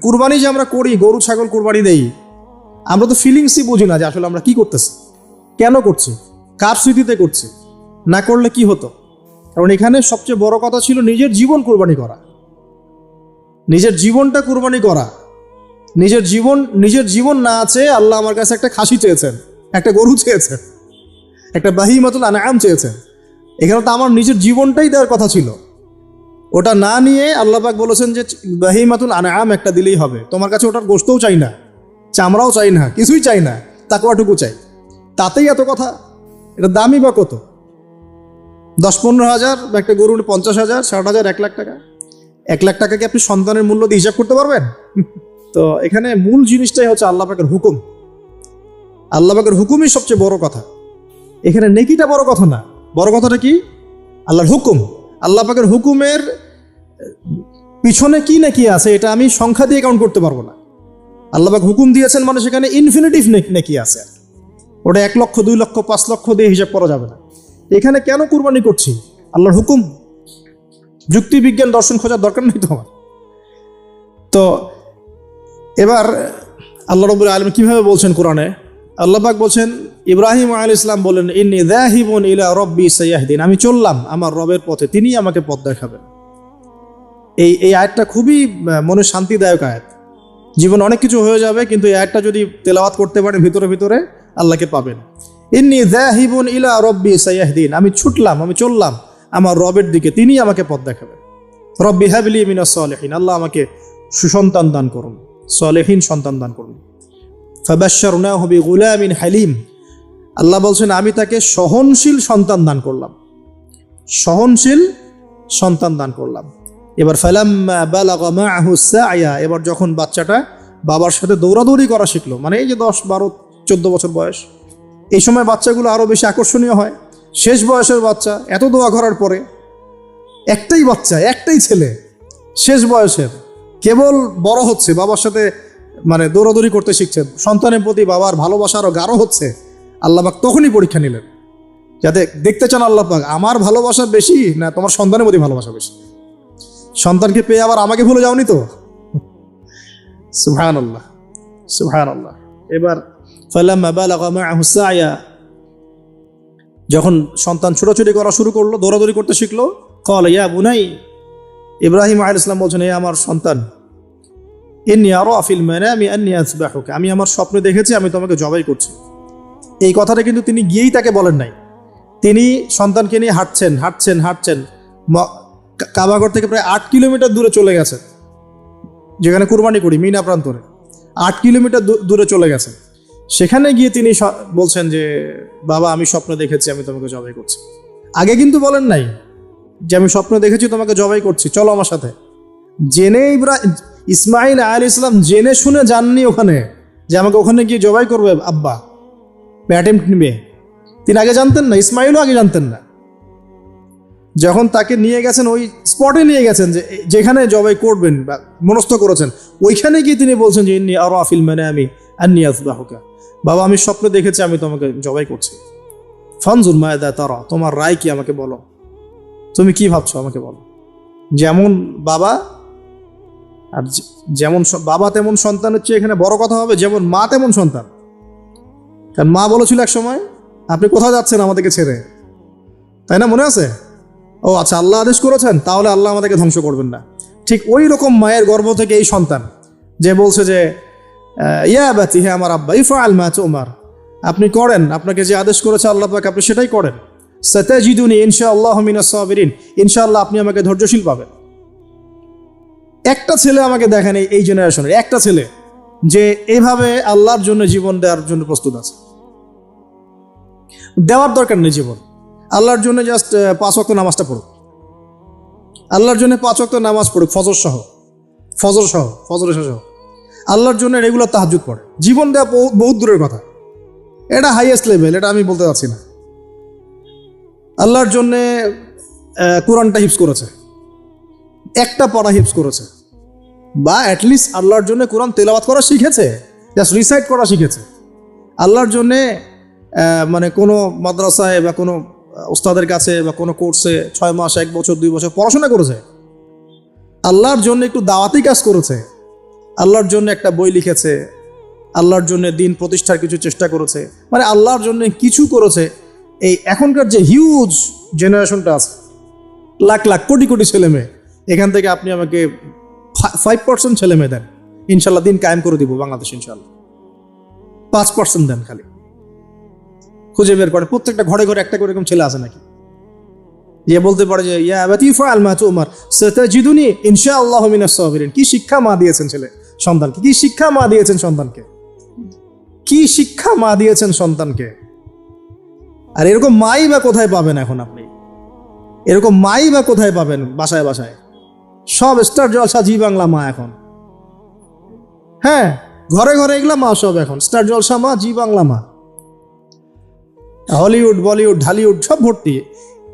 কুরবানি যে আমরা করি, গরু ছাগল কুরবানি দেই, আমরা তো ফিলিংসই বুঝি না যে আসলে আমরা কি করতেছি, কেন করছি, কার স্মৃতিতে করছি, না করলে কি হতো। কারণ এখানে সবচেয়ে বড় কথা ছিল নিজের জীবন কুরবানি করা, নিজের জীবনটা কুরবানি করা। নিজের জীবন না আছে, আল্লাহ আমার কাছে একটা খাসি চেয়েছেন, একটা গরু চেয়েছেন, একটা বাহিমাতুল আনআম চেয়েছেন। এখানে তো আমার নিজের জীবনটাই দেওয়ার কথা ছিল। ওটা না নিয়ে আল্লাহ পাক বলেছেন যে বাহিমাতুল আনআম একটা দিলেই হবে, তোমার কাছে ওটার গোশতও চাই না, চামড়াও চাই না, কিছুই চাই না, তাকওয়াটুকু চাই। তাতেই এত কথা। এটা দামি বা কত? 10-15 হাজার, বা একটা গরুর 50,000, 60,000, 1 লাখ টাকা। 1 লাখ টাকাকে আপনি সন্তানের মূল্য দিয়ে হিসাব করতে পারবেন? তো এখানে মূল জিনিসটাই হচ্ছে আল্লাহ পাকের হুকুম। আল্লাহ পাকের হুকুমই সবচেয়ে বড় কথা। এখানে নেকিটা বড় কথা না, বড় কথাটা কি? আল্লাহর হুকুম। আল্লাহ পাকের হুকুমের পিছনে কি নেকি আছে এটা আমি সংখ্যা দিয়ে কাউন্ট করতে পারবো না। আল্লাহ পাক হুকুম দিয়েছেন মানে সেখানে ইনফিনিটিভ নেকি আছে। ওটা 1 লক্ষ, 2 লক্ষ, 5 লক্ষ দিয়ে হিসাব করা যাবে না। এখানে কেন কুরবানি করছি? আল্লাহর হুকুম। যুক্তি বিজ্ঞান দর্শন খোঁজার দরকার নেই তো আমার। তো এবার আল্লাহ রাব্বুল আলামিন কিভাবে বলছেন কোরআনে? আল্লাহ পাক বলছেন, ইব্রাহিম আলাইহিস সালাম বলেন, ইন্নী যাহিবুন ইলা রাব্বি সায়াহদিন, আমি চললাম আমার রবের পথে, তিনি আমাকে পথ দেখাবেন। এই আয়াতটা খুবই মনে শান্তিদায়ক আয়াত। জীবন অনেক কিছু হয়ে যাবে, কিন্তু এই আয়াতটা যদি তেলাওয়াত করতে পারেন ভিতরে ভিতরে, আল্লাহকে পাবেন। ইন্নী যাহিবুন ইলা রাব্বি সায়াহদিন, আমি ছুটলাম, আমি চললাম আমার রবের দিকে, তিনি আমাকে পথ দেখাবেন। রব্বি হাবলি মিনাস সালিহিন, আল্লাহ আমাকে সুসন্তান দান করুন, সালেহীন সন্তান দান করুন। ফাবাশশারনাহু বিগুলামিন হালিম, আল্লাহ বলছেন আমি তাকে সহনশীল সন্তান দান করলাম, সহনশীল সন্তান দান করলাম। এবার ফালাম্মা বালাগা মাআহু সা'য়া, এবার যখন বাচ্চাটা বাবার সাথে দৌড়াদৌড়ি করা শিখলো, মানে এই যে 10, 12, 14 বছর বয়স, এই সময় বাচ্চাগুলো আরো বেশি আকর্ষণীয় হয়। শেষ বয়সের বাচ্চা, এত দোয়া করার পরে একটাই বাচ্চা, একটাই ছেলে, শেষ বয়সের, কেবল বড় হচ্ছে, বাবার সাথে মানে দৌড়াদৌড়ি করতে শিখছে, সন্তানের প্রতি বাবার ভালোবাসা আরো গাঢ় হচ্ছে। আল্লাহ পাক তখনই পরীক্ষা নিলেন, যাতে দেখতে চান আল্লাহ পাক আমার ভালোবাসা বেশি না তোমার সন্তানের প্রতি ভালোবাসা বেশি। সন্তানকে পেয়ে আবার আমাকে ভুলে যাওনি তো? সুবহানাল্লাহ, সুবহানাল্লাহ। এবার ফালাম্মা বালাগা মাআহু সা'য়া, যখন সন্তান ছোটাছুটি করা শুরু করলো, দৌড়াদৌড়ি করতে শিখলো, ক্বালা ইয়া বুনাই, ইব্রাহিম আলাইহিস সালাম বলছেন, হে আমার সন্তান, ইন্নী আরা ফিল মানামি আন্নী আযবাহুকা, আমি আমার স্বপ্নে দেখেছি আমি তোমাকে জবাই করছি। এই কথাটা কিন্তু তিনি গিয়েই তাকে বলেন নাই, তিনি সন্তানকে নিয়ে হাঁটছেন হাঁটছেন হাঁটছেন, কাবাগর থেকে প্রায় 8 কিলোমিটার দূরে চলে গেছেন, যেখানে কুরবানি করি মিনা প্রান্তরে 8 কিলোমিটার দূরে চলে গেছেন। সেখানে গিয়ে তিনি বলছেন যে বাবা আমি স্বপ্ন দেখেছি আমি তোমাকে জবাই করছি। আগে কিন্তু বলেন নাই যে আমি স্বপ্ন দেখেছি তোমাকে জবাই করছি, চলো আমার সাথে। জেনে ইসমাইল আলাইহিস সালাম জেনে শুনে যাননি ওখানে যে আমাকে ওখানে গিয়ে জবাই করবে আব্বা, অ্যাটেম্প্ট নিবে। তিনি আগে জানতেন না, ইসমাইলও আগে জানতেন না। যখন তাকে নিয়ে গেছেন, ওই স্পটে নিয়ে গেছেন যে যেখানে জবাই করবেন বা মনস্থ করেছেন, ওইখানে গিয়ে তিনি বলছেন যে ইন্নী আরা ফিল মানামি আন্নী আযবাহুকা, বাবা আমি স্বপ্ন দেখেছি আমি তোমাকে জবাই করছি। ফানজুর মাযা তারা, তোমার রায় কি আমাকে বলো, তুমি কি ভাবছো আমাকে বলো। যেমন বাবা, আর যেমন বাবা তেমন সন্তান হচ্ছে এখানে বড় কথা হবে, যেমন মা তেমন সন্তান। কারণ মা বলেছিল এক সময়, আপনি কোথাও যাচ্ছেন আমাদেরকে ছেড়ে, তাই না? মনে আছে? ও আচ্ছা, আল্লাহ আদেশ করেছেন, তাহলে আল্লাহ আমাদেরকে ধ্বংস করবেন না। ঠিক ওই রকম মায়ের গর্ভ থেকে এই সন্তান যে বলছে যে ইয়া আবাতি, হে আমার আব্বা, ইফআল মা তুমার, আপনি করেন, আপনাকে যে আদেশ করেছে আল্লাহ পাক আপনি সেটাই করেন। সাতাজিদুনি ইনশাআল্লাহু মিনাস সাবিরিন, ইনশাআল্লাহ আপনি আমাকে ধৈর্যশীল পাবেন। একটা ছেলে আমাকে দেখেন এই জেনারেশনের, একটা ছেলে যে এইভাবে আল্লাহর জন্য জীবন দেওয়ার জন্য প্রস্তুত আছে। দেওয়ার দরকার নেই জীবন, আল্লাহর জন্য জাস্ট 5 ওয়াক্ত নামাজটা পড়ুক, আল্লাহর জন্য 5 ওয়াক্ত নামাজ পড়ুক, ফজর সহ আল্লাহর জন্য রেগুলার তাহাজ্জুদ পড়ে। জীবন দেওয়া বহুত দূরের কথা, এটা হাইয়েস্ট লেভেল, এটা আমি বলতে চাচ্ছি না। আল্লাহর জন্যে কোরআনটা হিফজ করেছে, একটা পড়া হিফজ করেছে, বা অ্যাটলিস্ট আল্লাহর জন্য কোরআন তেলাওয়াত করা শিখেছে, জাস্ট রিসাইট করা শিখেছে। আল্লাহর জন্যে মানে কোনো মাদ্রাসায় বা কোনো ওস্তাদের কাছে বা কোনো কোর্সে 6 মাস, 1 বছর, 2 বছর পড়াশোনা করেছে। আল্লাহর জন্য একটু দাওয়াতি কাজ করেছে, আল্লাহর জন্য একটা বই লিখেছে, আল্লাহর জন্য দিন প্রতিষ্ঠার কিছু চেষ্টা করেছে, মানে আল্লাহর জন্য কিছু করেছে। এই এখনকার যে হিউজ জেনারেশনটা আছে, লাখ লাখ কোটি কোটি ছেলে মেয়ে, এখান থেকে আপনি আমাকে 5% ছেলে মেয়ে দেন, ইনশাল্লাহ দিন কায়েম করে দিব বাংলাদেশ, ইনশাল্লাহ। 5% দেন, খালি খুঁজে বের করে প্রত্যেকটা ঘরে ঘরে একটা করে এরকম ছেলে আছে নাকি, যে বলতে পারে যে ইয়া আবাতি ফাআল মা তুমার সাতাজিদুনি ইনশাআল্লাহু মিনাস সাবিরিন। কি শিক্ষা মা দিয়েছেন ছেলে সন্তানকে, কি শিক্ষা মা দিয়েছেন সন্তানকে, কি শিক্ষা মা দিয়েছেন সন্তানকে। আর এরকম মাই বা কোথায় পাবেন এখন আপনি, এরকম মাই বা কোথায় পাবেন বাসায় বাসায়? সব স্টার জলসা জি বাংলা মা এখন, হ্যাঁ ঘরে ঘরে এগুলা মা সব এখন, স্টার জলসা মা, জি বাংলা মা, হলিউড বলিউড ঢালিউড সব ভর্তি।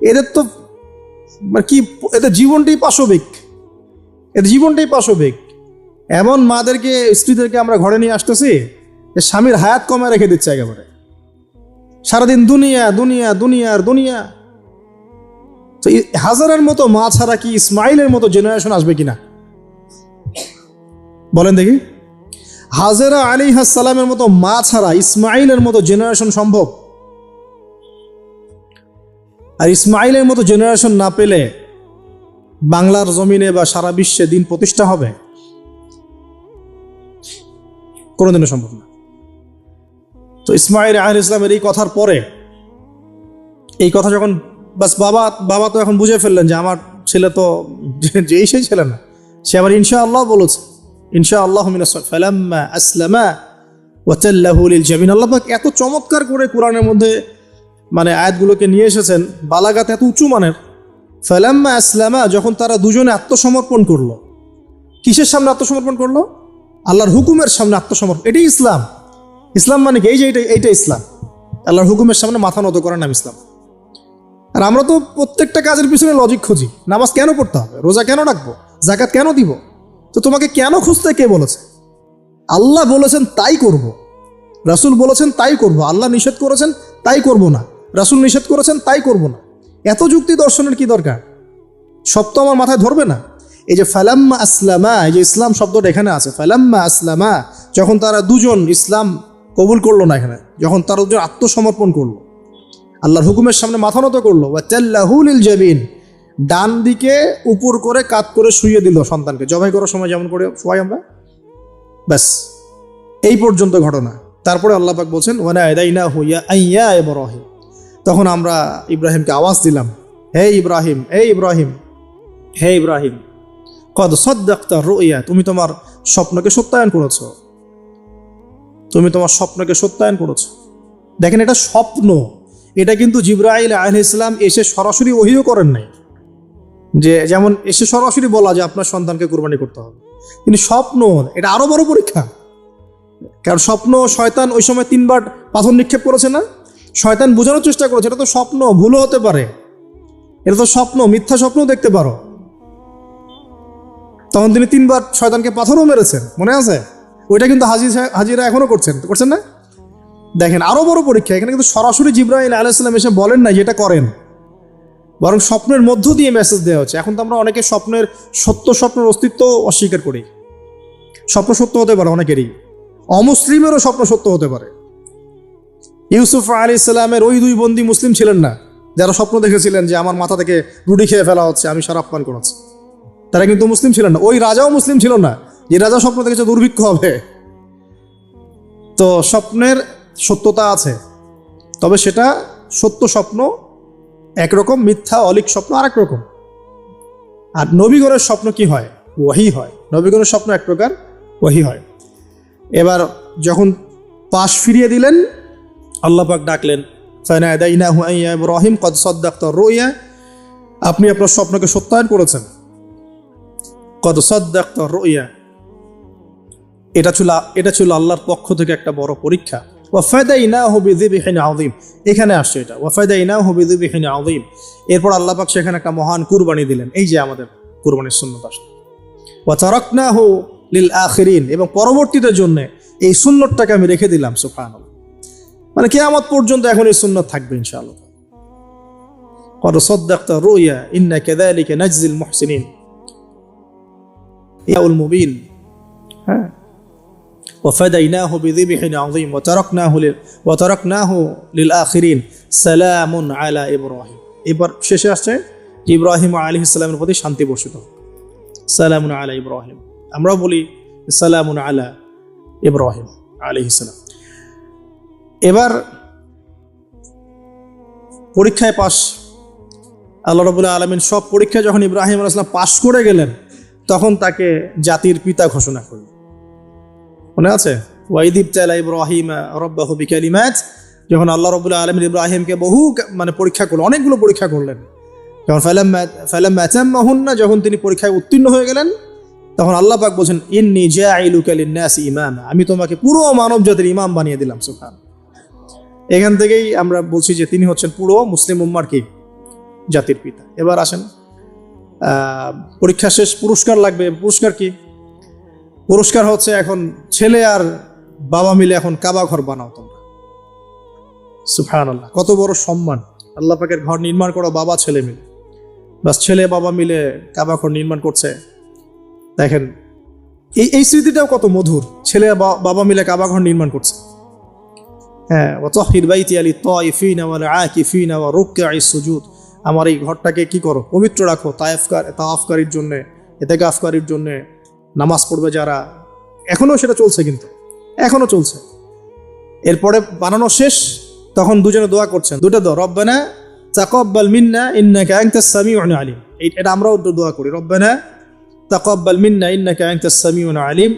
এদের তো কি, এদের জীবনটাই পাশবিক, এদের জীবনটাই পাশবিক। এমন মাদেরকে স্ত্রীদেরকে আমরা ঘরে নিয়ে আসতেছি, স্বামীর হায়াত কমে রেখে দিচ্ছে একেবারে, সারাদিন দুনিয়া দুনিয়া দুনিয়ার দুনিয়া। তো হাজারের মতো মা ছাড়া কি ইসমাইলের মতো জেনারেশন আসবে কিনা বলেন দেখি? হাজেরা আলাইহিস সালামের মতো মা ছাড়া ইসমাইলের মতো জেনারেশন সম্ভব? আর ইসমাইলের মতো জেনারেশন না পেলে বাংলার জমিনে বা সারা বিশ্বে দিন প্রতিষ্ঠা হবে? কোনোদিনও সম্ভব না। তো ইসমাইল আলাইহিস সালামের এই কথার পরে, এই কথা যখন বাস বাবা তো এখন বুঝে ফেললেন যে আমার ছেলে তো যেই সেই ছেলে না, সে আবার ইনশাআল্লাহ বলেছে, ইনশাআল্লাহু মিনাস ফালাম্মা আসলামা ওয়া তাল্লাহু লিল জাবিন। আল্লাহ পাক এত চমৎকার করে কোরআনের মধ্যে মানে আয়াতগুলোকে নিয়ে এসেছেন, বালাগাত এত উঁচু মানের। ফালাম্মা আসলামা, যখন তারা দুজনে আত্মসমর্পণ করলো। কিসের সামনে আত্মসমর্পণ করলো? আল্লাহর হুকুমের সামনে আত্মসমর্পণ। এটাই ইসলাম। ইসলাম মানে কি? এই যে এইটা ইসলাম, আল্লাহর হুকুমের সামনে মাথা নত করার নাম ইসলাম। আর আমরা তো প্রত্যেকটা কাজের পিছনে লজিক খুঁজি। নামাজ কেন পড়তে হবে, রোজা কেন রাখবো, যাকাত কেন দিব? তো তোমাকে কেন খুঁজতে কে বলেছে? আল্লাহ বলেছেন তাই করব, রাসূল বলেছেন তাই করব, আল্লাহ নিষেধ করেছেন তাই করব না, রাসূল নিষেধ করেছেন তাই করব না। এত যুক্তি দর্শনের কি দরকার? সব তো আমার মাথায় ধরবে না। এই যে ফালাম্মা আসলামা, এই যে ইসলাম শব্দটা এখানে আছে, ফালাম্মা আসলামা, যখন তারা দুজন ইসলাম কবুল করলো না, এখানে যখন তারা দুজন আত্মসমর্পণ করলো, আল্লাহর হুকুমের সামনে মাথা নত করলো, ওয়া তাল্লাহু লিল জাবিন, ডান দিকে উপর করে কাত করে শুইয়ে দিল সন্তানকে, জবাই করার সময় যেমন করে শোয়াই আমরা, ব্যাস এই পর্যন্ত ঘটনা। তারপরে আল্লাহ পাক বলছেন ওয়া নাদাইনাহু ইয়া ইব্রাহিম, তখন আমরা ইব্রাহিমকে আওয়াজ দিলাম, হে ইব্রাহিম, হে ইব্রাহিম, হে ইব্রাহিম, কদ সাদ্দাকতা রুইয়া, তুমি তোমার স্বপ্নকে সত্যায়ন করেছো, তুমি তোমার স্বপ্নকে সত্যায়ন করেছো। দেখেন, এটা স্বপ্ন, এটা কিন্তু জিবরাইল আলাইহিস সালাম এসে সরাসরি ওহীও করেন নাই, যে যেমন এসে সরাসরি বলা যে আপনার সন্তানকে কুরবানি করতে হবে। কিন্তু স্বপ্ন, এটা আরো বড় পরীক্ষা। কারণ স্বপ্ন, শয়তান ওই সময় 3 বার পাথর নিক্ষেপ করেছে না, শয়তান বোঝানোর চেষ্টা করেছে এটা তো স্বপ্ন, ভুলও হতে পারে, এটা তো স্বপ্ন, মিথ্যা স্বপ্নও দেখতে পারো। তখন তিনি 3 বার শয়তানকে পাথরও মেরেছেন, মনে আছে? ওইটা কিন্তু হাজিরা এখনো করছেন না? দেখেন আরো বড় পরীক্ষা। এখানে কিন্তু সরাসরি জিবরাইল আলাইহিস সালাম এসে বলেন না যে এটা করেন, বরং স্বপ্নের মধ্য দিয়ে মেসেজ দেওয়া হচ্ছে। এখন তো আমরা অনেকে স্বপ্নের স্বপ্নের অস্তিত্ব অস্বীকার করি। স্বপ্ন সত্য হতে পারে অনেকেরই, অমুসলিমেরও স্বপ্ন সত্য হতে পারে। ইউসুফ আলাইহিস সালামের ওই 2 বন্দী মুসলিম ছিলেন না যারা স্বপ্ন দেখেছিলেন যে আমার মাথা থেকে রুটি খেয়ে ফেলা হচ্ছে, আমি শরাব পান করাচ্ছি, তারা কিন্তু মুসলিম ছিলেন না। ওই রাজাও মুসলিম ছিল না যে রাজা স্বপ্ন দেখেছে দুর্ভিক্ষ হবে। তো স্বপ্নের সত্যতা আছে, তবে সেটা সত্য স্বপ্ন একরকম, মিথ্যা অলিক স্বপ্ন আরেক রকম। আর নবীগণের স্বপ্ন কি হয়? ওয়াহি হয়। নবীগণের স্বপ্ন এক প্রকার, ওয়াহি হয়। এবার যখন পাশ ফিরিয়ে দিলেন, আল্লাহ পাক ডাকলেন, ফানাদাইনাহু ইয়া ইব্রাহিম কদ সাদ্দাকতা রুইয়া, আপনি আপনার স্বপ্নকে সত্যায়ন করেছেন। কদ সাদ্দাকতা রুইয়া, এটা ছিল আল্লাহর পক্ষ থেকে একটা বড় পরীক্ষা। ওয়া ফাদাইনাহু বিযিবহিন আযীম, এখানে আসছে এটা, ওয়া ফাদাইনাহু বিযিবহিন আযীম। এরপর আল্লাহ পাক সেখানে একটা মহান কুরবানি দিলেন। এই যে আমাদের কুরবানির সুন্নাত আসলে, ওয়া তারাকনাহু লিল আখিরিন, এবং পরবর্তীদের জন্য এই সুন্নতটাকে আমি রেখে দিলাম। সুবহানাল্লাহ, মানে কিয়ামত পর্যন্ত এখন এই সুন্নাত থাকবে ইনশাআল্লাহ। কদ সাদ্দাকতা রুইয়া ইন্না কাযালিকা নাজজিল মুহসিনিন, ইয়াউল মুবিন। হ্যাঁ, ওয়াফাদাইনাহু বিযিবহিন আযীম ওয়া তারাকনাহু লিল আখিরিন সালামুন আলা ইব্রাহিম। এবার শেষে আসছে ইব্রাহিম আলাইহিস সালামের প্রতি শান্তি বর্ষিত হোক, সালামুন আলা ইব্রাহিম। আমরাও বলি সালামুন আলা ইব্রাহিম আলাইহিস সালাম। এবার পরীক্ষায় পাস, আল্লাহ রাব্বুল আলামিন সব পরীক্ষায় যখন ইব্রাহিম আলাইহিস সালাম পাস করে গেলেন, তখন তাকে জাতির পিতা ঘোষণা করলেন। মনে আছে? ওয়াইদ ইবতালা ইব্রাহিম রাব্বাহু বিকালিমাত, যখন আল্লাহ রাব্বুল আলামিন ইব্রাহিমকে বহু পরীক্ষা করলেন, অনেকগুলো পরীক্ষা করলেন। যখন ফালাম্মা আতাম্মাহুন্না, যখন তিনি পরীক্ষায় উত্তীর্ণ হয়ে গেলেন, তখন আল্লাহ পাক বলছেন ইন্নী জাইলুকা লিন-নাসি ইমামা, আমি তোমাকে পুরো মানব জাতির ইমাম বানিয়ে দিলাম। সুবহান। এখান থেকেই আমরা বলছি যে তিনি হচ্ছেন পুরো মুসলিম উম্মার কি জাতির পিতা। এবার আসেন পরীক্ষা শেষ, পুরস্কার লাগবে। পুরস্কার কি? পুরস্কার হচ্ছে এখন ছেলে আর বাবা মিলে এখন কাবা ঘর বানাও তোমরা। সুবহানাল্লাহ, কত বড় সম্মান! আল্লাহ পাকের ঘর নির্মাণ করো বাবা ছেলে মিলে, বাস ছেলে বাবা মিলে কাবা ঘর নির্মাণ করছে। দেখেন এই স্মৃতিটাও কত মধুর, ছেলে বাবা মিলে কাবা ঘর নির্মাণ করছে। হ্যাঁ, ওয়াতাহির বাইতি লিত-তাইফিনা ওয়াল আকিফিনা ওয়া রুকআইস সুজুদ, আমার এই ঘরটাকে কি করো, পবিত্র রাখো তাওয়াফকারীর জন্য, ইতিকাফকারীর জন্য, নামাজ পড়বে যারা। এখনো সেটা চলছে, কিন্তু এখনো চলছে। এরপরে বানানো শেষ, তখন দুজনে দোয়া করছেন, দুটো দোয়া, রব্বানা তাকাব্বাল মিন্না ইন্নাকা আনতাস সামিউল আলিম। এটা আমরাও দোয়া করি, রব্বানা তাকাব্বাল মিন্না ইন্নাকা আনতাস সামিউল আলিম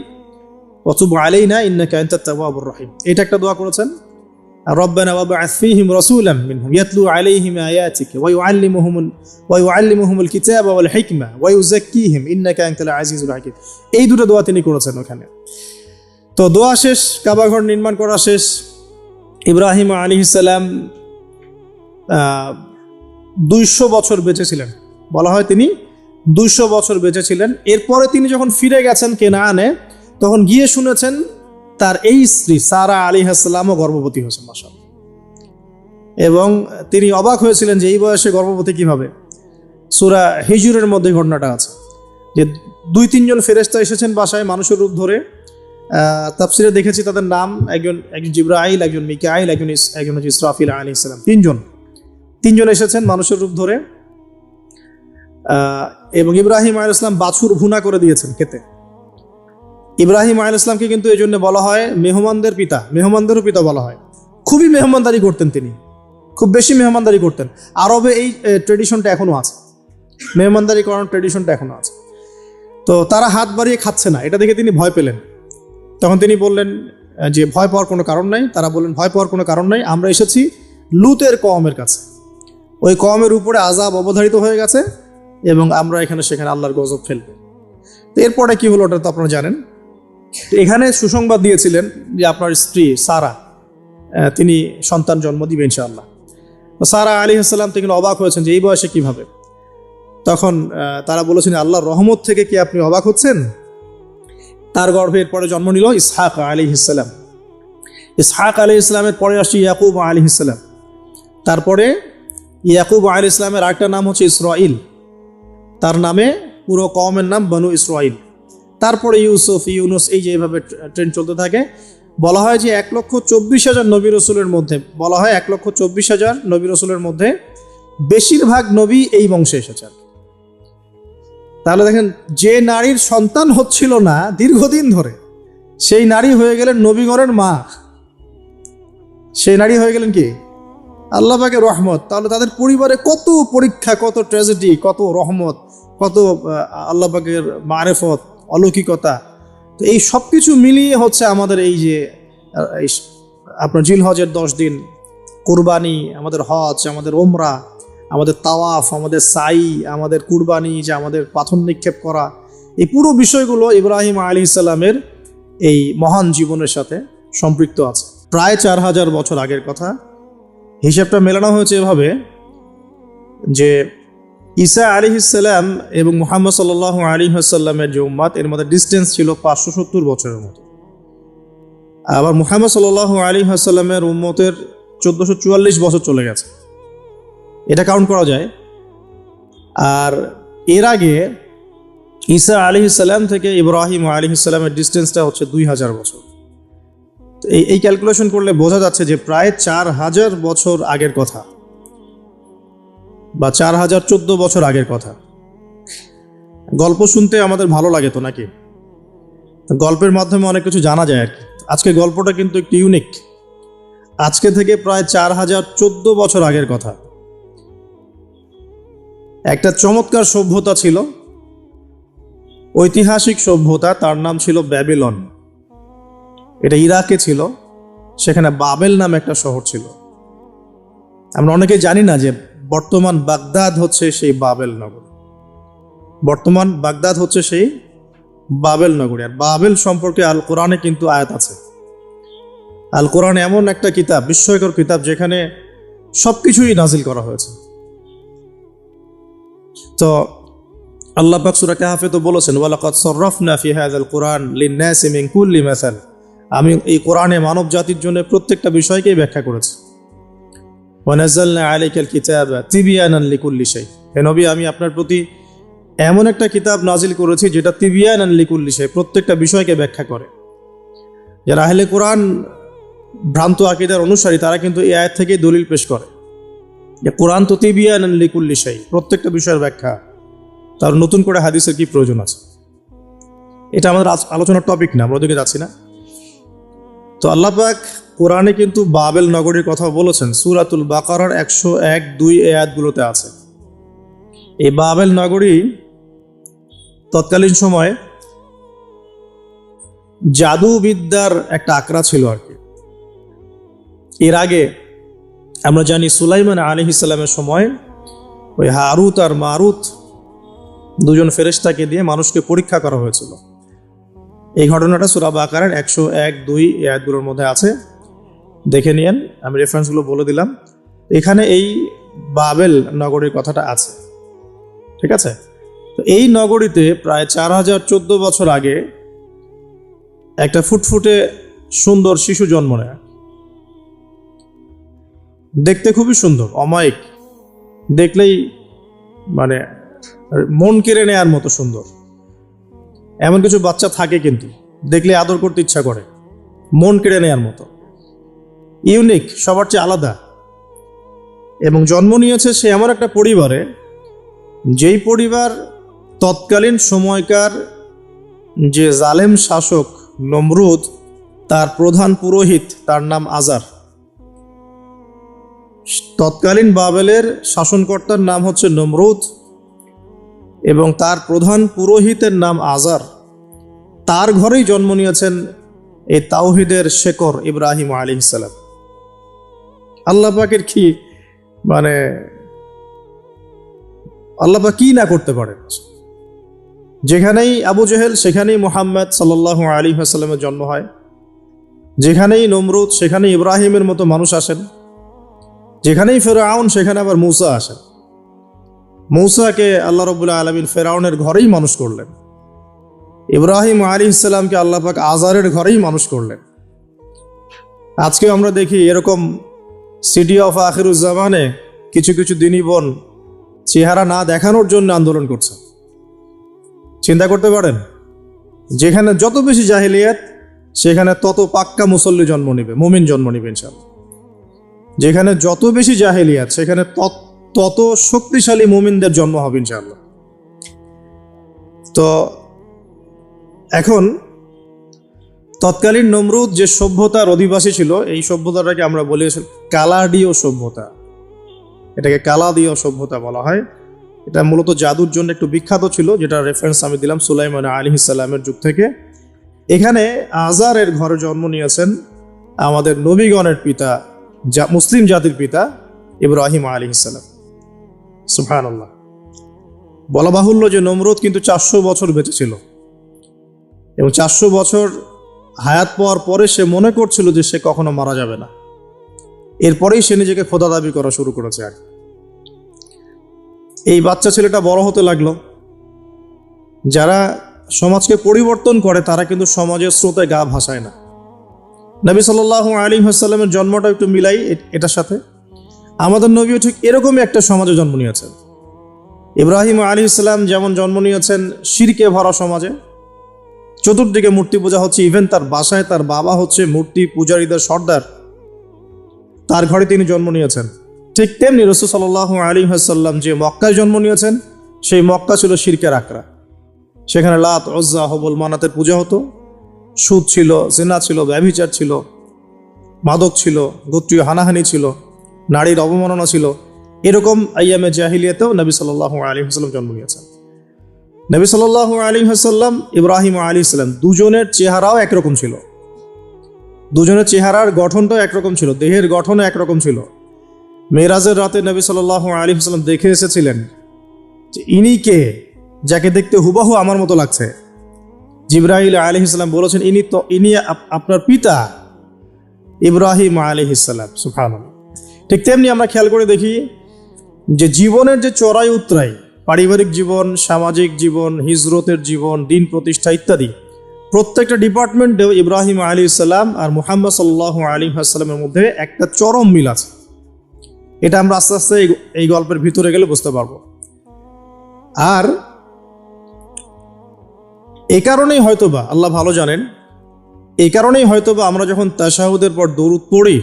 ওয়া তুব আলাইনা ইন্নাকা আনতাত তাওয়াবুর রহিম। এটা একটা দোয়া করেছেন। রব্বানা ওয়াবআথ ফীহিম রাসূলাম মিনহুম ইয়াতলু আলাইহিম আয়াতিকা ওয়া ইউআল্লিমুহুমুল কিতাবা ওয়াল হিকমা ওয়া ইউযাক্কিহিম ইন্নাকা আনতাল আজিজুল হাকীম। এই দুটো দোয়া তিনি করেছেন ওখানে। তো দোয়া শেষ, কাবা ঘর নির্মাণ করা শেষ। ইব্রাহিম আলাইহিস সালাম 200 বছর বেঁচে ছিলেন, বলা হয় তিনি 200 বছর বেঁচে ছিলেন। এরপরে তিনি যখন ফিরে গেছেন কেনানে, তখন গিয়ে শুনেছেন তার এই স্ত্রী সারা আলাইহিস সালামও গর্ভবতী হয়েছেন, মাশাআল্লাহ। এবং তিনি অবাক হয়েছিলেন যে এই বয়সে গর্ভবতী কিভাবে। সূরা হিজরের মধ্যে ঘটনাটা আছে যে 2-3 জন ফেরেশতা এসেছেন বাসায় মানুষের রূপ ধরে। তাফসিরে দেখেছি তাদের নাম, একজন জিবরাইল, একজন মিকাইল, একজন হচ্ছে ইসরাফিল আলাইহিস সালাম। তিনজন এসেছেন মানুষের রূপ ধরে। এবং ইব্রাহিম আলাইহিস সালাম বাছুর ভুনা করে দিয়েছেন খেতে। ইব্রাহিম আলাইহিস সালামকে কিন্তু এই জন্য বলা হয় মেহমানদেরও পিতা বলা হয়। খুবই মেহমানদারি করতেন তিনি, খুব বেশি মেহমানদারি করতেন। আরবে এই ট্রেডিশনটা এখনো আছে, মেহমানদারি করানোর ট্রেডিশনটা এখনো আছে। তো তারা হাত বাড়িয়ে খাচ্ছে না, এটা দেখে তিনি ভয় পেলেন। তখন তিনি বললেন যে ভয় পাওয়ার কোনো কারণ নাই। তারা বললেন ভয় পাওয়ার কোনো কারণ নাই, আমরা এসেছি লুতের কওমের কাছে, ওই কওমের উপরে আযাব অবধারিত হয়ে গেছে এবং আমরা সেখানে আল্লাহর গজব ফেলবো। তো এরপরে কি হলো ওটা তো আপনারা জানেন। এখানে সুসংবাদ দিয়েছিলেন যে আপনার স্ত্রী সারা তিনি সন্তান জন্ম দিবে ইনশাআল্লাহ। তো সারা আলাইহিস সালাম তিনি অবাক হয়েছেন যে এই বয়সে কিভাবে। তখন তারা বলেছেন আল্লাহর রহমত থেকে কি আপনি অবাক হচ্ছেন? তার গর্ভে এরপরে জন্ম নিল ইসহাক আলাইহিস সালাম। ইসহাক আলাইহিস সালামের পরে আসছে ইয়াকুব আলাইহিস সালাম। তারপরে ইয়াকুব আলাইহিস সালামের আরেকটা নাম হচ্ছে ইসরাইল, তার নামে পুরো কওমের নাম বনু ইসরাইল। তারপরে ইউসুফ, ইউনুস, এই যে এইভাবে ট্রেন চলতে থাকে। বলা হয় যে 1,24,000 নবী রসুলের মধ্যে, বলা হয় 1,24,000 নবী রসুলের মধ্যে বেশিরভাগ নবী এই বংশে এসেছেন। তাহলে দেখেন, যে নারীর সন্তান হচ্ছিল না দীর্ঘদিন ধরে, সেই নারী হয়ে গেলেন নবীগণের মা। সেই নারী হয়ে গেলেন কি আল্লাহ পাকের রহমত। তাহলে তাদের পরিবারে কত পরীক্ষা, কত ট্র্যাজেডি, কত রহমত, কত আল্লাহ পাকের মারেফত, অলৌকিকতা। তো এই সব কিছু মিলিয়ে হচ্ছে আমাদের এই যে আপনার জিলহজের 10 দিন, কুরবানি, আমাদের হজ, আমাদের ওমরা, আমাদের তাওয়াফ, আমাদের সাই, আমাদের কুরবানি, যে আমাদের পাথর নিক্ষেপ করা, এই পুরো বিষয়গুলো ইব্রাহিম আলাইহিস সালামের এই মহান জীবনের সাথে সম্পৃক্ত আছে। প্রায় 4000 বছর আগের কথা। হিসাবটা মেলানো হয়েছে এভাবে যে ঈসা আলাইহিস সালাম এবং মুহাম্মদ সাল্লাল্লাহু আলাইহি ওয়াসাল্লামের যে উম্মত, এর মধ্যে ডিস্টেন্স ছিল 570 বছরের মতো। আবার মুহাম্মদ সাল্লাল্লাহু আলাইহি ওয়াসাল্লামের উম্মতের 1444 বছর চলে গেছে, এটা কাউন্ট করা যায়। আর এর আগে ঈসা আলাইহিস সালাম থেকে ইব্রাহিম আলাইহিস সালামের ডিস্টেন্সটা হচ্ছে 2000 বছর। এই ক্যালকুলেশন করলে বোঝা যাচ্ছে যে প্রায় 4000 বছর আগের কথা, বা 4014 বছর আগের কথা। গল্প শুনতে আমাদের ভালো লাগে তো নাকি? গল্পের মাধ্যমে অনেক কিছু জানা যায় আর কি। আজকে গল্পটা কিন্তু একটু ইউনিক। আজকে থেকে প্রায় 4014 বছর আগের কথা। একটা চমৎকার সভ্যতা ছিল, ঐতিহাসিক সভ্যতা, তার নাম ছিল ব্যাবিলন। এটা ইরাকে ছিল, সেখানে বাবেল নামে একটা শহর ছিল। আমরা অনেকে জানি না যে বর্তমান বাগদাদ হচ্ছে সেই বাবেল নগর। বর্তমান বাগদাদ হচ্ছে সেই বাবেল নগরী। আর বাবেল সম্পর্কে আল কোরআনে কিন্তু আয়াত আছে। আল কোরআন এমন একটা কিতাব, বিস্ময়কর কিতাব, যেখানে সবকিছুই নাজিল করা হয়েছে। তো আল্লাহ পাক সূরা কাহফে তো বলেছেন, ওয়ালাকাদ সাররাফনা ফি হাযাল কুরআন লিন-নাসি মিন কুল্লি মাসাল। আমি এই কোরআনে মানব জাতির জন্য প্রত্যেকটা বিষয়কেই ব্যাখ্যা করেছি। ওয়া নাযালনা আলাইকাল কিতাবা তিবয়ানান লিকুল্লি শাই। হে নবী, আমি আপনার প্রতি এমন একটা কিতাব নাজিল করেছি যেটা তিবয়ানান লিকুল্লি শাই, প্রত্যেকটা বিষয়কে ব্যাখ্যা করে। যারা আহলে কোরআন ভ্রান্ত আকীদার অনুসারী, তারা কিন্তু এই আয়াত থেকেই দলিল পেশ করে যে কোরআন তো তিবয়ানান লিকুল্লি শাই, প্রত্যেকটা বিষয়ের ব্যাখ্যা। তার নতুন করে হাদিসের কি প্রয়োজন আছে? এটা আমাদের আলোচনার টপিক না, আমরা ওদিকে যাচ্ছি না। তো আল্লাহ পাক কোরআনে কিন্তু বাবেল নগরীর কথা বলেছেন। সূরাতুল বাকারার 101-2 আয়াতগুলোতে আছে। এই বাবেল নগরী তৎকালীন সময়ে জাদুবিদ্যার একটা আকড়া ছিল আর কি। এর আগে আমরা জানি সুলাইমান আলাইহিস সালামের সময় ওই হারুত আর মারুত দুজন ফেরেশতাকে দিয়ে মানুষকে পরীক্ষা করা হয়েছিল। এই ঘটনাটা সূরা বাকারার 101-2 আয়াতগুলোর মধ্যে আছে, দেখে নিয়েন। আমি রেফারেন্সগুলো বলে দিলাম। এখানে এই বাবেল নগরীর কথাটা আছে, ঠিক আছে? তো এই নগরীতে প্রায় 4014 বছর আগে একটা ফুটফুটে সুন্দর শিশু জন্ম নেয়। দেখতে খুবই সুন্দর, অমায়িক, দেখলেই মানে মন কেড়ে নেয়ার মতো সুন্দর। এমন কিছু বাচ্চা থাকে কিন্তু দেখলে আদর করতে ইচ্ছা করে, মন কেড়ে নেয়ার মতো, ইউনিক, সবার চেয়ে আলাদা। এবং জন্ম নিয়েছে সে এমন একটা পরিবারে, যেই পরিবার তৎকালীন সময়কার যে জালেম শাসক নমরুদ, তার প্রধান পুরোহিত, তার নাম আজার। তৎকালীন বাবেলের শাসনকর্তার নাম হচ্ছে নমরুদ এবং তার প্রধান পুরোহিতের নাম আজার। তার ঘরেই জন্ম নিয়েছেন এই তাওহীদের শেকর ইব্রাহিম আলাইহিস সালাম। আল্লাহ পাকের কি মানে, আল্লাহ পাক কি না করতে পারেন। যেখানেই আবু জেহেল সেখানেই মুহাম্মদ সাল্লাল্লাহু আলাইহি ওয়াসাল্লামের জন্ম হয়। যেখানেই নমরুদ সেখানেই ইব্রাহিমের মতো মানুষ আসেন। যেখানেই ফেরাউন সেখানে আবার মূসা আসেন। মূসাকে আল্লাহ রাব্বুল আলামিন ফেরাউনের ঘরেই মানুষ করলেন। ইব্রাহিম আলাইহিস সালামকে আল্লাহ পাক আজারের ঘরেই মানুষ করলেন। আজকে আমরা দেখি এরকম সিটি অফ আখিরুজ্জামানে কিছু কিছু দিনী বোন চেহারা না দেখানোর জন্য আন্দোলন করছে। চিন্তা করতে পারেন, যেখানে যত বেশি জাহেলিয়াত সেখানে তত পাক্কা মুসল্লি জন্ম নেবে, মুমিন জন্ম নেবে ইনশাআল্লাহ। যেখানে যত বেশি জাহেলিয়াত সেখানে তত শক্তিশালী মুমিনদের জন্ম হবে ইনশাআল্লাহ। তো এখন তৎকালীন নমরুদ যে সভ্যতার অধিবাসী ছিল, এই সভ্যতাটাকে আমরা বলি কালাডীয় সভ্যতা। এটাকে কালাদীয় সভ্যতা বলা হয়। এটা মূলত জাদুর জন্য একটু বিখ্যাত ছিল, যেটা রেফারেন্স আমি দিলাম সুলাইমান আলাইহিস সালামের যুগ থেকে। এখানে আজারের ঘরে জন্ম নিয়েছেন আমাদের নবীগণের পিতা, মুসলিম জাতির পিতা ইব্রাহিম আলাইহিস সালাম। সুবহানাল্লাহ। বলা বাহুল্য যে নমরুদ কিন্তু 400 বছর বেঁচে ছিল এবং 400 বছর হায়াত পাওয়ার পরে সে মনে করছিল যে সে কখনো মারা যাবে না। এরপরেই সে নিজেকে খোদা দাবি করা শুরু করেছে। আর এই বাচ্চা ছেলেটা বড় হতে লাগলো। যারা সমাজকে পরিবর্তন করে তারা কিন্তু সমাজের স্রোতে গা ভাসায় না। নবী সাল্লাল্লাহু আলাইহি ওয়াসাল্লামের জন্মটা একটু মিলাই এটার সাথে। আমাদের নবীও ঠিক এরকমই একটা সমাজে জন্ম নিয়েছেন। ইব্রাহিম আলাইহিস সালাম যেমন জন্ম নিয়েছেন শিরকে ভরা সমাজে, চতুর্দিকে মূর্তি পূজা হচ্ছে, ইভেন তার বাসায় তার বাবা হচ্ছে মূর্তি পূজারীদের সর্দার, তার ঘরে তিনি জন্ম নিয়েছেন। ঠিক তেমনি রাসূল সাল্লাল্লাহু আলাইহি ওয়াসাল্লাম যে মক্কায় জন্ম নিয়েছেন, সেই মক্কা ছিল শিরকের আকড়া। সেখানে লাত, উজ্জা, হবল, মানাতের পূজা হতো, সুদ ছিল, জিনা ছিল, ব্যভিচার ছিল, মাদক ছিল, গোত্রীয় হানাহানি ছিল, নারীর অবমাননা ছিল। এরকম আইয়ামে জাহিলিয়াতেও নবী সাল্লাল্লাহু আলাইহি ওয়াসাল্লাম জন্ম নিয়েছেন। নবী সাল্লাল্লাহু আলাইহি ওয়াসাল্লাম, ইব্রাহিম আলাইহিস সালাম, দুজনের চেহারাও একরকম ছিল, দুজনের চেহারার গঠনটাও একরকম ছিল, দেহের গঠনও একরকম ছিল। মেরাজের রাতে নবী সাল্লাল্লাহু আলাইহি ওয়াসাল্লাম দেখে এসেছিলেন যে ইনি কে, যাকে দেখতে হুবহু আমার মতো লাগছে। জিবরাইল আলাইহিস সালাম বলেছেন, ইনি আপনার পিতা ইব্রাহিম আলাইহিস সালাম। সুবহানাল্লাহ। ঠিক তেমনি আমরা খেয়াল করে দেখি যে জীবনের যে চড়াই উতরাই, পারিবারিক জীবন, সামাজিক জীবন, হিজরতের জীবন, দিন প্রতিষ্ঠা ইত্যাদি, প্রত্যেকটা ডিপার্টমেন্টেও ইব্রাহিম আলাইহিস সালাম আর মুহাম্মদ সাল্লাল্লাহু আলাইহি ওয়াসাল্লামের মধ্যে একটা চরম মিল আছে। এটা আমরা আস্তে আস্তে এই গল্পের ভিতরে গেলে বুঝতে পারবো। আর এই কারণেই হয়তোবা আল্লাহ ভালো জানেন, এই কারণেই হয়তোবা আমরা যখন তাশাহুদের পর দরুদ পড়ি,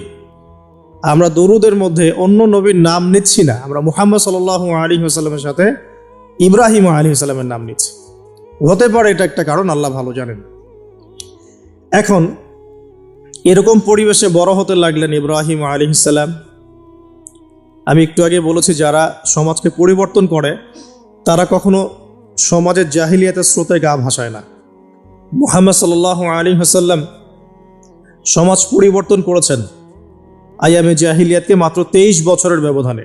আমরা দরুদের মধ্যে অন্য নবীর নাম নিচ্ছি না, আমরা মুহাম্মদ সাল্লাল্লাহু আলাইহি ওয়াসাল্লামের সাথে ইব্রাহিম আলাইহিস সালামের নাম নিচ্ছি। হতে পারে এটা একটা কারণ, আল্লাহ ভালো জানেন। এখন এরকম পরিবেশে বড় হতে লাগলেন ইব্রাহিম আলাইহিস সালাম। আমি একটু আগে বলেছি, যারা সমাজকে পরিবর্তন করে তারা কখনো সমাজের জাহিলিয়াতের স্রোতে গা ভাসায় না। মুহাম্মদ সাল্লাল্লাহু আলাইহি ওয়াসাল্লাম সমাজ পরিবর্তন করেছেন আইয়ামে জাহিলিয়াতকে মাত্র 23 বছরের ব্যবধানে,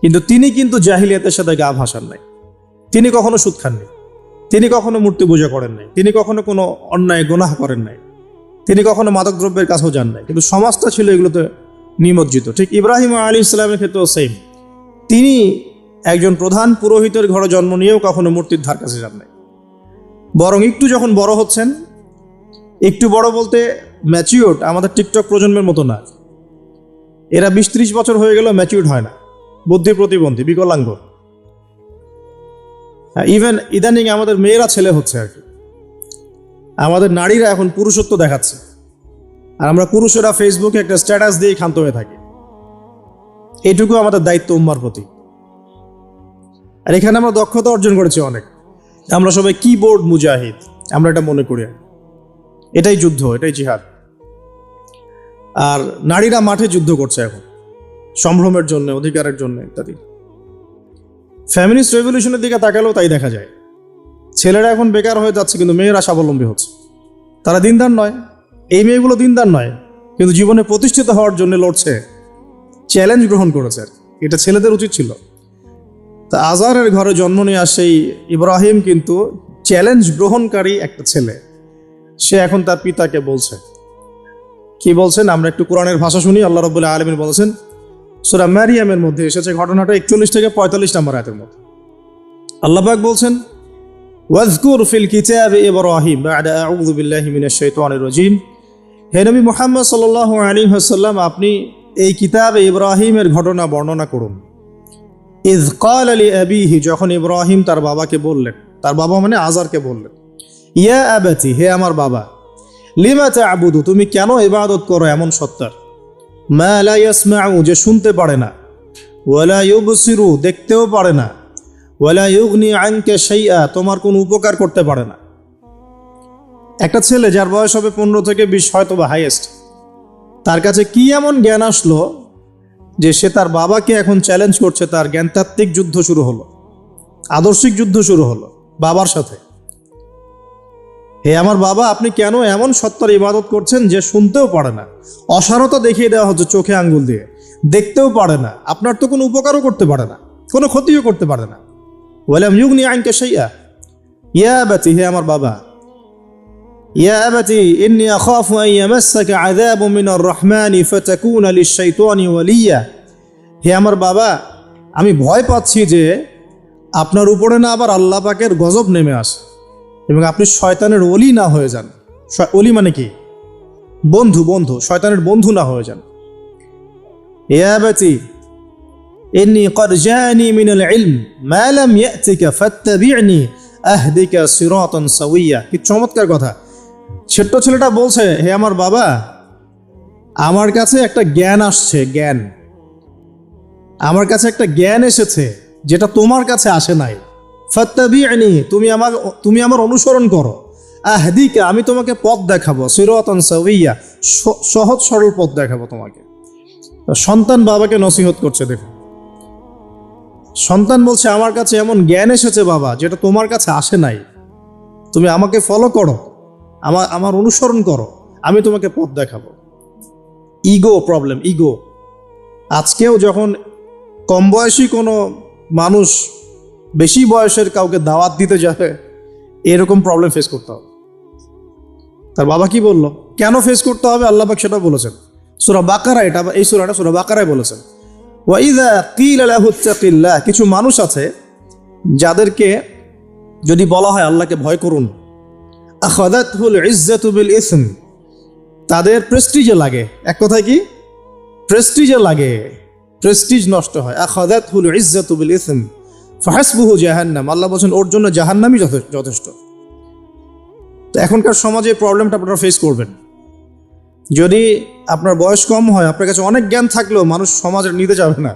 কিন্তু তিনি কিন্তু জাহিলিয়াতের সাথে গা ভাসান নাই। তিনি কখনো সুদ খাননি, তিনি কখনো মূর্তি পূজা করেন নাই, তিনি কখনো কোনো অন্যায় গুনাহ করেন নাই, তিনি কখনো মাদক দ্রব্যের কাছেও যান নাই, কিন্তু সমাজটা ছিল এগুলোতে নিমজ্জিত। ঠিক ইব্রাহিম আলাইহিস সালামের ক্ষেত্রেও সেম, তিনি একজন প্রধান পুরোহিতের ঘরে জন্ম নিয়েও কখনো মূর্তির ধার কাছে যান নাই। বরং একটু যখন বড় হচ্ছেন, একটু বড় বলতে ম্যাচিউরড, আমাদের টিকটক প্রজন্মের মতো না, এরা 20-30 বছর হয়ে গেল ম্যাচিউরড হয় না, বুদ্ধি প্রতিবন্ধী, বিকলাঙ্গ। ইভেন ইদানিং আমাদের মেয়েরা ছেলে হচ্ছে আর কি, আমাদের নারীরা এখন পুরুষত্ব দেখাচ্ছে, আর আমরা পুরুষেরা ফেসবুকে একটা স্ট্যাটাস দিয়ে ক্ষান্ত হয়ে থাকি। এইটুকু আমাদের দায়িত্ব উম্মার প্রতি। আর এখানে আমরা দক্ষতা অর্জন করেছি অনেক, আমরা সবাই কিবোর্ড মুজাহিদ, আমরা এটা মনে করি। এটাই যুদ্ধ, এটাই জিহাদ। আর নারীরা মাঠে যুদ্ধ করছে এখন সম্ভ্রমের জন্য, অধিকারের জন্য ইত্যাদি। ফ্যামিলিস্ট রেভলিউশনের দিকে তাকালেও তাই দেখা যায়। ছেলেরা এখন বেকার হয়ে যাচ্ছে, কিন্তু মেয়েরা স্বাবলম্বী হচ্ছে। তারা দিনদার নয়, এই মেয়েগুলো দিনদার নয়, কিন্তু জীবনে প্রতিষ্ঠিত হওয়ার জন্য লড়ছে, চ্যালেঞ্জ গ্রহণ করেছে। এটা ছেলেদের উচিত ছিল। তা আজারের ঘরে জন্ম নিয়ে আসে ইব্রাহিম কিন্তু চ্যালেঞ্জ গ্রহণকারী একটা ছেলে। সে এখন তার পিতাকে বলছে, কি বলছেন আমরা একটু কোরআনের ভাষা শুনি। আল্লাহ রাব্বুল আলামিন বলেছেন, সূরা মারিয়ামের মধ্যে এসেছে ঘটনাটা 41 থেকে 45 নম্বর আয়াতের মধ্যে। আল্লাহ পাক বলছেন, ওয়াজকুর ফিল কিতাবি ইব্রাহিম বা'দা আউযু বিল্লাহি মিনাশ শাইতানির রাজীম। হে নবী মুহাম্মদ সাল্লাল্লাহু আলাইহি ওয়াসাল্লাম, আপনি এই কিতাবে ইব্রাহিমের ঘটনা বর্ণনা করুন। ইয ক্বালা লিআবিহি, যখন ইব্রাহিম তার বাবাকে বললেন, তার বাবা মানে আজারকে বললেন, ইয়া আবাতি, হে আমার বাবা, লিমা তা'বুদু, তুমি কেন ইবাদত করো এমন সত্তার, মা লা ইয়াসমাউ, যে শুনতে পারে না, ওয়ালা ইউবসিরু, দেখতেও পারে না, ওয়ালা ইউগনি আনকা শাইআ, তোমার কোনো উপকার করতে পারে না। একটা ছেলে যার বয়স হবে 15 থেকে 20, হয়তো বা হাইয়েস্ট, তার কাছে কি এমন জ্ঞান আসলো যে সে তার বাবাকে এখন চ্যালেঞ্জ করছে। তার জ্ঞানতাত্ত্বিক যুদ্ধ শুরু হলো, আদর্শিক যুদ্ধ শুরু হলো বাবার সাথে। হে আমার বাবা, আপনি কেন এমন সত্তার ইবাদত করছেন যে শুনতেও পারে না? অসারতা দেখিয়ে দেওয়া হচ্ছে চোখে আঙ্গুল দিয়ে, দেখতেও পারে না, আপনার তো কোনো উপকারও করতে পারে না, কোনো ক্ষতিও করতে পারে না। ওয়ালাম ইউগনি আনকা শাইআ, ইয়া আবাতি, হে আমার বাবা, ইয়া আবাতি ইন্নী আখাফু আন ইয়ামাসসাকা আযাবুম মিনার রাহমানি ফাতাকুনা লিশ-শাইতানি ওয়ালিয়্যা, হে আমার বাবা, আমি ভয় পাচ্ছি যে আপনার উপরে না আবার আল্লাহ পাকের গজব নেমে আসে এবং আপনি শয়তানের ওলি না হয়ে যান। ওলি মানে কি? বন্ধু, বন্ধু, শয়তানের বন্ধু না হয়ে যান। ইয়া আবাতি ইন্নী ক্বাদ জাআনি মিনাল ইলম মা লাম ইয়াতিকা ফাত্তাবি'নি আহদিকা সিরাতান সাওয়িয়া। কি চমৎকার কথা! ছোট্ট ছেলেটা বলছে, হে আমার বাবা, আমার কাছে একটা জ্ঞান আসছে, জ্ঞান আমার কাছে একটা জ্ঞান এসেছে যেটা তোমার কাছে আসে নাই। ফাত্তাবি'নি, তুমি আমার অনুসরণ করো। আহদিকা, আমি তোমাকে পথ দেখাবো। সিরাতান সাওয়িয়া, সহজ সরল পথ দেখাবো তোমাকে। সন্তান বাবাকে নসিহত করছে। দেখো, সন্তান বলছে, আমার কাছে এমন জ্ঞান এসেছে বাবা যেটা তোমার কাছে আসে নাই। তুমি আমাকে ফলো করো, আমার অনুসরণ করো, আমি তোমাকে পথ দেখাবো। Ego problem, ego. আজকেও যখন কম বয়সী কোনো মানুষ বেশি বয়সের কাউকে দাওয়াত দিতে যাবে, এরকম প্রবলেম ফেস করতে হবে। তার বাবা কি বললো, কেন ফেস করতে হবে, আল্লাহ পাক সেটা বলেছেন সূরা বাকারা। এই সূরাটা সূরা বাকারায় বলেছেন, ওয়াইযা কিলা লাহু ইত্তাকিল্লাহ। কিছু মানুষ আছে যাদেরকে যদি বলা হয় আল্লাহকে ভয় করুন, আখাযাতহুল ইজ্জাতু বিল ইসম, তাদের প্রেস্টিজে লাগে। এক কথায় কি, প্রেস্টিজে লাগে, প্রেস্টিজ নষ্ট হয়। আখাযাতহুল ইজ্জাতু বিল ইসম ফাহাসবুহু জাহান্নাম। আল্লাহ বলেন ওর জন্য জাহান্নামই যথেষ্ট। তো এখনকার সমাজে এই প্রবলেমটা আপনারা ফেস করবেন। যদি আপনার বয়স কম হয়, আপনার কাছে অনেক জ্ঞান থাকলেও মানুষ সমাজের নিতে যাবে না।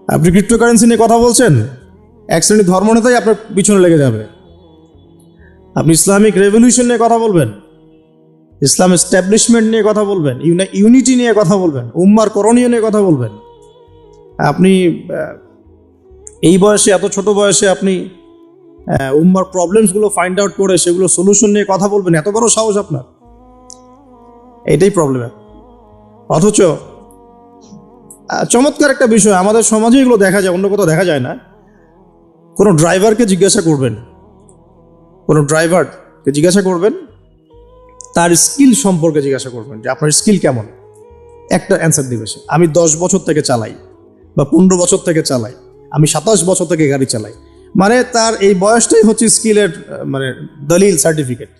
আপনি ক্রিপ্টোকারেন্সি নিয়ে কথা বলছেন, এক শ্রেণীর ধর্মনেতাই আপনার পিছনে লেগে যাবে। আপনি ইসলামিক রেভলিউশন নিয়ে কথা বলবেন, ইসলাম এস্টাবলিশমেন্ট নিয়ে কথা বলবেন, ইউনিটি নিয়ে কথা বলবেন, উম্মার করণীয় নিয়ে কথা বলবেন। আপনি এই বয়সে, এত ছোট বয়সে আপনি উম্মার প্রবলেমসগুলো ফাইন্ড আউট করে সেগুলো সলিউশন নিয়ে কথা বলবেন, এত বড় সাহস আপনার? এটাই প্রবলেম। অথচ চমৎকার একটা বিষয়, আমাদের সমাজে এগুলো দেখা যায়, অন্য কোথাও দেখা যায় না। কোনো ড্রাইভারকে জিজ্ঞাসা করবেন, কোনো ড্রাইভারকে জিজ্ঞাসা করবেন, তার স্কিল সম্পর্কে জিজ্ঞাসা করবেন যে আপনার স্কিল কেমন। একটা অ্যান্সার দিবে সে, আমি 10 বছর থেকে চালাই, বা 15 বছর থেকে চালাই, আমি 27 বছর থেকে গাড়ি চালাই। মানে তার এই বয়সটাই হচ্ছে স্কিলের মানে দলিল, সার্টিফিকেট।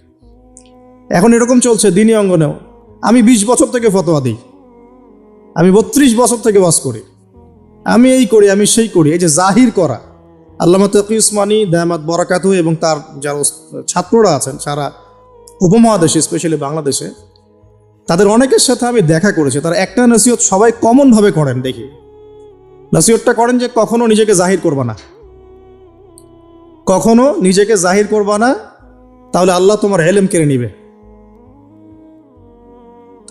এখন এরকম চলছে দিনী অঙ্গনেও, আমি 20 বছর থেকে ফতোয়া দিই, আমি 32 বছর থেকে ওয়াজ করি, আমি এই করি, আমি সেই করি। এই যে জাহির করা, আল্লামা তাকি উসমানী দামাত বরাকাতুহু এবং তার যারা ছাত্ররা আছেন সারা উপমহাদেশে, স্পেশালি বাংলাদেশে, তাদের অনেকের সাথে আমি দেখা করেছি। তারা একটা নসিহত সবাই কমনভাবে করেন, দেখি নসিহতটা করেন যে কখনো নিজেকে জাহির করবা না, কখনো নিজেকে জাহির করবা না, তাহলে আল্লাহ তোমার ইলম কেড়ে নিবে।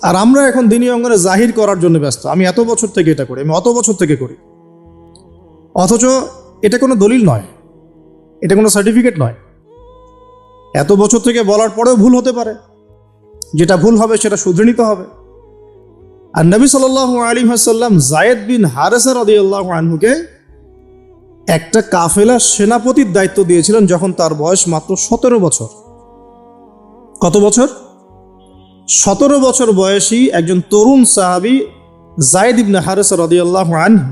আর আমরা এখন দিনী অঙ্গনে জাহির করার জন্য ব্যস্ত। আমি এত বছর থেকে এটা করি, আমি অত বছর থেকে করি, অথচ এটা কোনো দলিল নয়, এটা কোনো সার্টিফিকেট নয়। এত বছর থেকে বলার পরেও ভুল হতে পারে, যেটা ভুল হবে সেটা শুধরে নিতে হবে। আর নবী সাল্লাল্লাহু আলাইহি ওয়াসাল্লাম যায়েদ বিন হারেসা রাদিয়াল্লাহু আনহুকে একটা কাফেলার সেনাপতির দায়িত্ব দিয়েছিলেন যখন তার বয়স মাত্র 17 বছর। কত বছর? 17 বছর বয়সী একজন তরুণ সাহাবী যায়েদ ইবনে হারেসা রাদিয়াল্লাহু আনহু,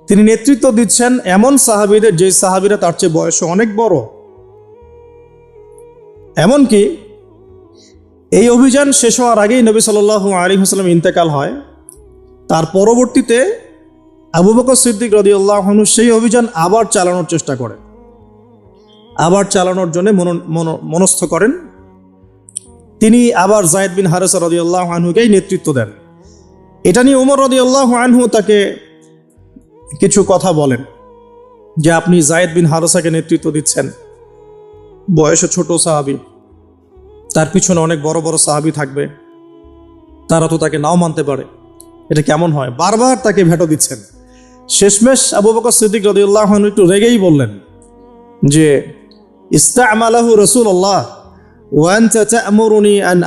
তিনি নেতৃত্ব দিচ্ছেন এমন সাহাবীদের যে সাহাবীরা তার চেয়ে বয়সে অনেক বড়। এমনকি এই অভিযান শেষ হওয়ার আগেই নবী সাল্লাল্লাহু আলাইহি ওয়াসাল্লাম ইন্তেকাল হয়। তার পরবর্তীতে আবু বকর সিদ্দিক রাদিয়াল্লাহু আনহু সেই অভিযান আবার চালানোর চেষ্টা করেন, আবার চালানোর জন্য মনস্থ করেন। তিনি আবার যায়েদ বিন হারেসা রাদিয়াল্লাহু আনহুকেই নেতৃত্ব দেন। এটা নিয়ে ওমর রাদিয়াল্লাহু আনহু তাকে কিছু কথা বলেন যে আপনি যায়েদ বিন হারেসাকে নেতৃত্ব দিচ্ছেন, বয়সে ছোট সাহাবী, তার পিছনে অনেক বড় বড় সাহাবী থাকবে, তারা তো তাকে নাও মানতে পারে, এটা কেমন হয়? বারবার তাকে ভেটো দিচ্ছেন। শেষমেশ আবু বকর সিদ্দিক রাদিয়াল্লাহু আনহু একটু রেগেই বললেন যে ইস্তা'মালাহু রাসূলুল্লাহ ওয়া আনতা তা'মুরুনি আন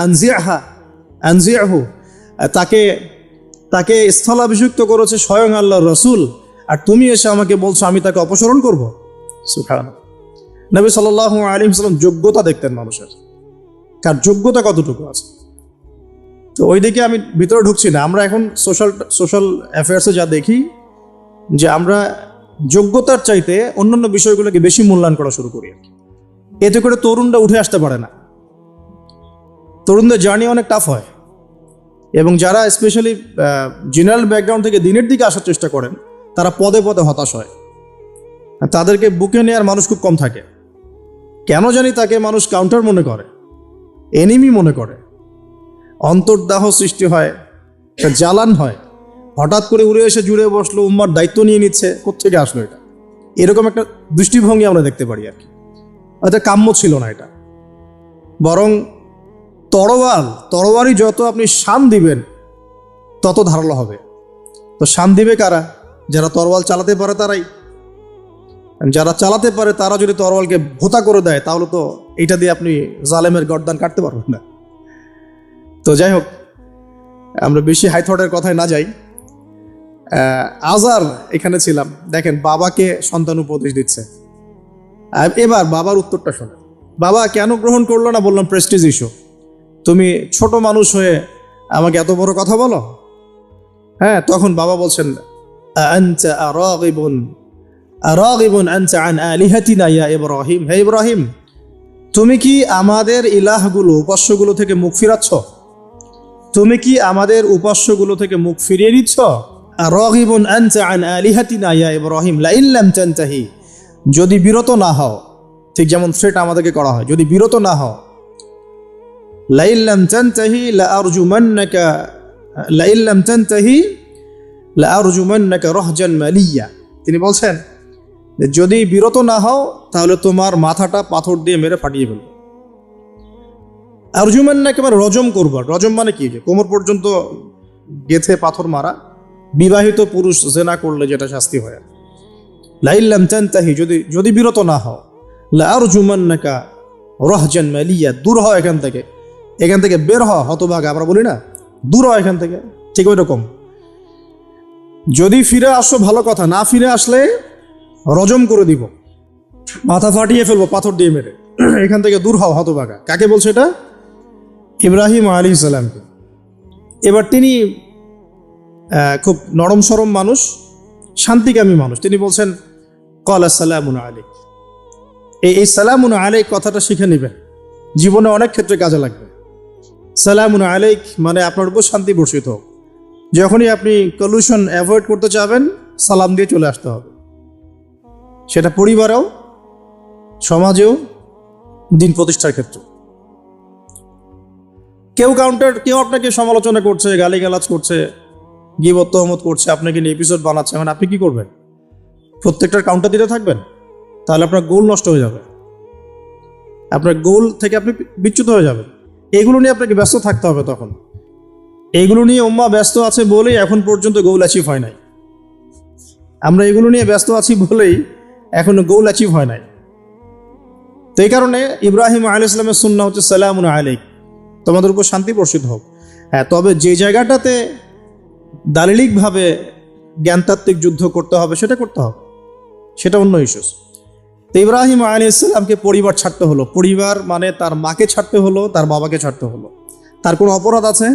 আনজি'হু। তাকে স্থলাভিষিক্ত করেছে স্বয়ং আল্লাহর রাসূল, আর তুমি এসে আমাকে বলছো আমি তাকে অপসারণ করব? সুবহানাল্লাহ। নবী সাল্লাল্লাহু আলাইহি ওয়াসাল্লাম যোগ্যতা দেখতেন মানুষের, কার যোগ্যতা কতটুকু আছে। তো ওই দিকে আমি ভিতরে ঢুকছি না। আমরা এখন সোশ্যাল অ্যাফেয়ার্সে যা দেখি যে আমরা যোগ্যতার চাইতে অন্যান্য বিষয়গুলোকে বেশি মূল্যায়ন করা শুরু করি। এতে করে তরুণরা উঠে আসতে পারে না, তরুণদের জার্নি অনেক টাফ হয়। এবং যারা স্পেশালি জেনারেল ব্যাকগ্রাউন্ড থেকে দিনের দিকে আসার চেষ্টা করেন, তারা পদে পদে হতাশ হয়, তাদেরকে বুকে নেওয়ার মানুষ খুব কম থাকে। কেন জানি তাকে মানুষ কাউন্টার মনে করে, এনিমি মনে করে, অন্তর্দাহ সৃষ্টি হয়, একটা জ্বালান হয়। হঠাৎ করে উড়ে এসে জুড়ে বসলো, উম্মার দায়িত্ব নিয়ে নিচ্ছে, কোত্থেকে আসলো এটা? এরকম একটা দৃষ্টিভঙ্গি আমরা দেখতে পারি আর কি। এটা কাম্য ছিল না এটা। বরং তরোয়ারই যত আপনি শান দিবেন তত ধারালো হবে। তো শান দিবে কারা? যারা তরোয়াল চালাতে পারে তারাই। যারা চালাতে পারে তারা যদি তরোয়ালকে ভোতা করে দেয় তাহলে তো এইটা দিয়ে আপনি জালেমের গর্দান কাটতে পারবেন না। তো যাই হোক, আমরা বেশি হাইথটের কথায় না যাই। আজার এখানে ছিলাম, দেখেন বাবাকে সন্তান উপদেশ দিচ্ছে। এবার বাবার উত্তরটা শোনেন। বাবা কেন গ্রহণ করলো না? বললাম প্রেস্টিজ ইস্যু। তুমি ছোট মানুষ হয়ে আমাকে এত বড় কথা বলো? হ্যাঁ, তখন বাবা বলছেন, আনতা আরাগিবুন আনতা আন আলিহাতিনা ইয়া ইব্রাহিম। হে ইব্রাহিম, তুমি কি আমাদের ইলাহগুলো, উপাস্যগুলো থেকে মুখ ফিরাচ্ছ? তুমি কি আমাদের উপাস্যগুলো থেকে মুখ ফিরিয়ে নিচ্ছ? আরাগিবুন আনতা আন আলিহাতিনা ইয়া ইব্রাহিম লাইন লাম তানতাহি, যদি বিরত না হও, ঠিক যেমন থ্রেট আমাদেরকে করা হয়, যদি বিরত না হও, লাইন লাম তানতাহি লাআরজুমান্নাকা লাইন লাম তানতাহি লাআরজুমান্নাকা রাহজান মালিয়া। তিনি বলছেন যদি বিরত না হও তাহলে তোমার মাথাটা পাথর দিয়ে মেরে ফাটিয়ে ফেলবো। আরজুমান্নাকা মানে রজম করবো। রজম মানে কি? যে কোমর পর্যন্ত গেথে পাথর মারা। বিবাহিত পুরুষ জেনা করলে যেটা শাস্তি হয়। লাইন লাম তানতাহি, যদি বিরত না হও, লাআরজুমান্নাকা রাহজান মালিয়া, দূর হও এখান থেকে বের হও হতভাগা। আমরা বলি না, দূর হও এখান থেকে, ঠিক ওই রকম। যদি ফিরে আসো ভালো কথা, না ফিরে আসলে রজম করে দিব, মাথা ফাটিয়ে ফেলবো পাথর দিয়ে মেরে। এখান থেকে দূর হও হতভাগা। কাকে বলছে এটা? ইব্রাহিম আলাইহিস সালামকে। এবার তিনি খুব নরম সরম মানুষ, শান্তিকামী মানুষ। তিনি বলছেন ক্বালা সালামুন আলাইক। এই সালামুন আলাইক কথাটা শিখে নেবেন, জীবনে অনেক ক্ষেত্রে কাজে লাগবে। সালামুন আলাইক মানে আপনার উপর শান্তি বর্ষিত হোক। যখনই আপনি কলিউশন অ্যাভয়েড করতে চাবেন, সালাম দিয়ে চলে আসতে হবে। সেটা পরিবারেও, সমাজেও, দিন প্রতিষ্ঠার ক্ষেত্রে। কেউ আপনাকে সমালোচনা করছে, গালিগালাজ করছে, গীবত তহমত করছে, আপনাকে নিয়ে এপিসোড বানাচ্ছে, মানে আপনি কি করবেন? প্রত্যেকটার কাউন্টার দিতে থাকবেন? তাহলে আপনার গোল নষ্ট হয়ে যাবে, আপনার গোল থেকে আপনি বিচ্যুত হয়ে যাবেন। এগুলো নিয়ে আপনাকে ব্যস্ত থাকতে হবে। তখন এইগুলো নিয়ে উম্মাহ ব্যস্ত আছে বলেই এখন পর্যন্ত গোল অ্যাচিভ হয় নাই। আমরা এগুলো নিয়ে ব্যস্ত আছি বলেই এখনো গোল অ্যাচিভ হয় নাই। তো এই কারণে ইব্রাহিম আলাইহিস সালামের সুন্নাহ হচ্ছে সালামুন আলাইক, তোমাদের উপর শান্তি বর্ষিত হোক। হ্যাঁ, তবে যে জায়গাটাতে দালিলিকভাবে জ্ঞানতাত্ত্বিক যুদ্ধ করতে হবে সেটা করতে হবে, সেটা অন্য ইস্যুস। তো ইব্রাহিম আলাইহিস সালামকে পরিবার ছাড়তে হলো। পরিবার মানে তার মাকে ছাড়তে হলো, তার বাবাকে ছাড়তে হলো। তার কোনো অপরাধ আছে?